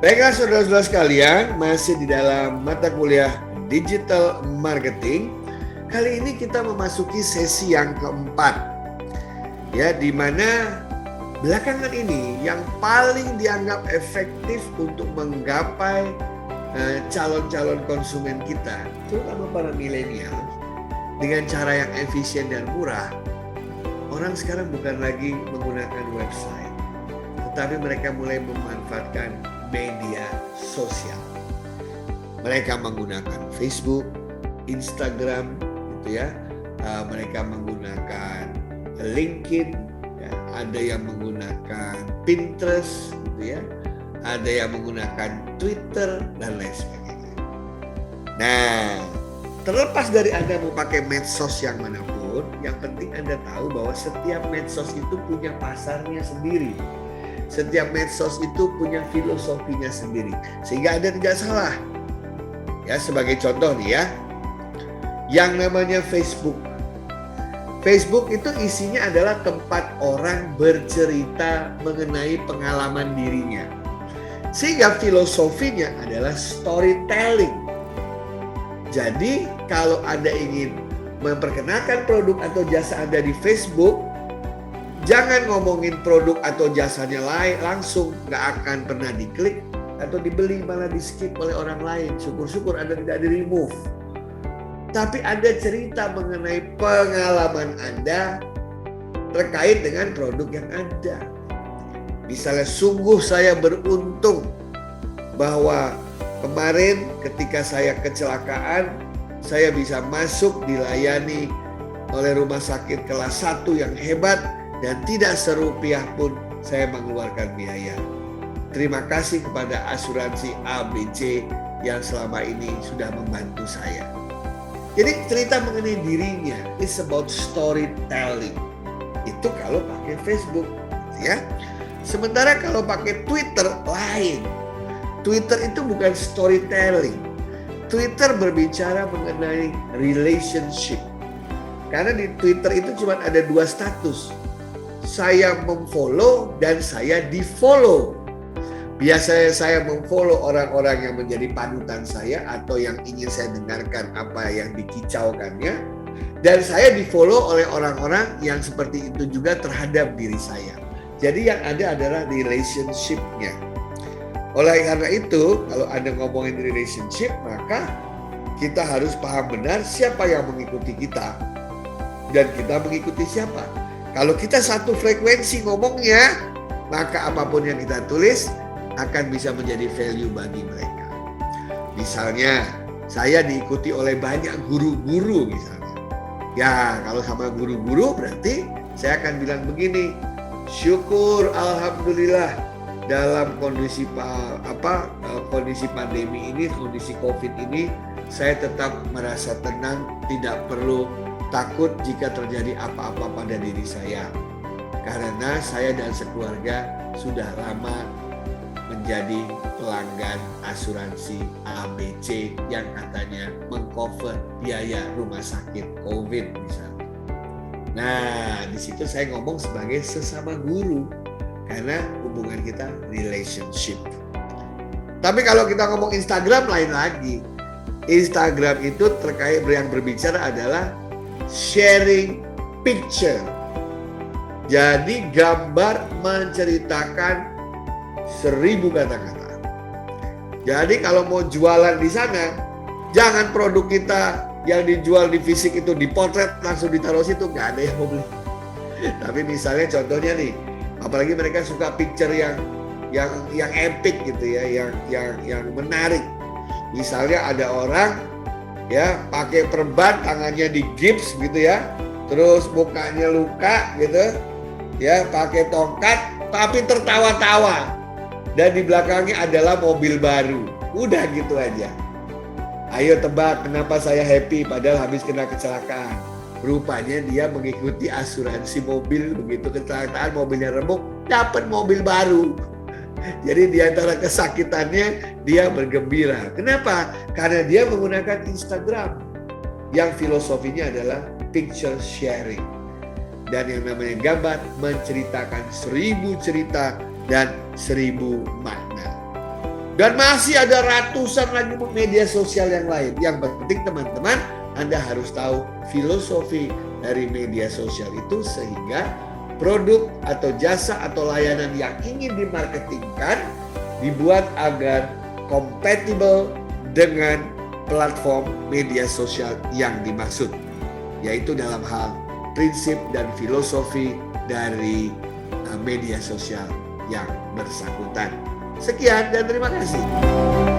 Baiklah saudara-saudara sekalian, masih di dalam mata kuliah Digital Marketing. Kali ini kita memasuki sesi yang keempat, ya, di mana belakangan ini yang paling dianggap efektif untuk menggapai calon-calon konsumen kita, terutama para milenial, dengan cara yang efisien dan murah. Orang sekarang bukan lagi menggunakan website, tetapi mereka mulai memanfaatkan media sosial. Mereka menggunakan Facebook, Instagram, gitu ya. Mereka menggunakan LinkedIn, ya. Ada yang menggunakan Pinterest, gitu ya. Ada yang menggunakan Twitter dan lain sebagainya. Nah, terlepas dari Anda mau pakai medsos yang manapun, yang penting Anda tahu bahwa setiap medsos itu punya pasarnya sendiri. Setiap medsos itu punya filosofinya sendiri, sehingga Anda tidak salah. Ya, sebagai contoh nih ya, yang namanya Facebook. Facebook itu isinya adalah tempat orang bercerita mengenai pengalaman dirinya. Sehingga filosofinya adalah storytelling. Jadi kalau Anda ingin memperkenalkan produk atau jasa Anda di Facebook, jangan ngomongin produk atau jasanya langsung, nggak akan pernah diklik atau dibeli, malah di skip oleh orang lain. Syukur-syukur Anda tidak di remove. Tapi Anda cerita mengenai pengalaman Anda terkait dengan produk yang ada. Misalnya, sungguh saya beruntung bahwa kemarin ketika saya kecelakaan, saya bisa masuk dilayani oleh rumah sakit kelas 1 yang hebat, dan tidak serupiah pun saya mengeluarkan biaya. Terima kasih kepada asuransi ABC yang selama ini sudah membantu saya. Jadi cerita mengenai dirinya, it's about storytelling. Itu kalau pakai Facebook, ya. Sementara kalau pakai Twitter lain. Twitter itu bukan storytelling. Twitter berbicara mengenai relationship. Karena di Twitter itu cuma ada 2 status. Saya memfollow dan saya di-follow. Biasanya saya memfollow orang-orang yang menjadi panutan saya atau yang ingin saya dengarkan apa yang dikicaukannya. Dan saya di-follow oleh orang-orang yang seperti itu juga terhadap diri saya. Jadi yang ada adalah relationship-nya. Oleh karena itu, kalau Anda ngomongin relationship, maka kita harus paham benar siapa yang mengikuti kita. Dan kita mengikuti siapa. Kalau kita satu frekuensi ngomongnya, maka apapun yang kita tulis akan bisa menjadi value bagi mereka. Misalnya, saya diikuti oleh banyak guru-guru misalnya. Ya, kalau sama guru-guru berarti saya akan bilang begini, syukur alhamdulillah dalam kondisi kondisi pandemi ini, kondisi Covid ini, saya tetap merasa tenang, tidak perlu takut jika terjadi apa-apa pada diri saya. Karena saya dan sekeluarga sudah lama menjadi pelanggan asuransi ABC yang katanya mengcover biaya rumah sakit COVID misalnya. Nah, di situ saya ngomong sebagai sesama guru karena hubungan kita relationship. Tapi kalau kita ngomong Instagram lain lagi. Instagram itu terkait yang berbicara adalah sharing picture. Jadi gambar menceritakan 1000 kata-kata. Jadi kalau mau jualan di sana, jangan produk kita yang dijual di fisik itu dipotret langsung ditaruh situ, nggak ada yang mau beli. Tapi misalnya contohnya nih, apalagi mereka suka picture yang epic gitu ya, yang menarik. Misalnya ada orang ya pakai perban, tangannya di gips gitu ya, terus mukanya luka gitu ya, pakai tongkat tapi tertawa-tawa dan di belakangnya adalah mobil baru. Udah gitu aja. Ayo tebak kenapa saya happy padahal habis kena kecelakaan. Rupanya dia mengikuti asuransi mobil, begitu kecelakaan mobilnya remuk dapat mobil baru. Jadi di antara kesakitannya dia bergembira. Kenapa? Karena dia menggunakan Instagram yang filosofinya adalah picture sharing. Dan yang namanya gambar menceritakan 1000 cerita dan 1000 makna. Dan masih ada ratusan lagi media sosial yang lain. Yang penting teman-teman, Anda harus tahu filosofi dari media sosial itu sehingga produk atau jasa atau layanan yang ingin dimarketingkan dibuat agar kompatibel dengan platform media sosial yang dimaksud. Yaitu dalam hal prinsip dan filosofi dari media sosial yang bersangkutan. Sekian dan terima kasih.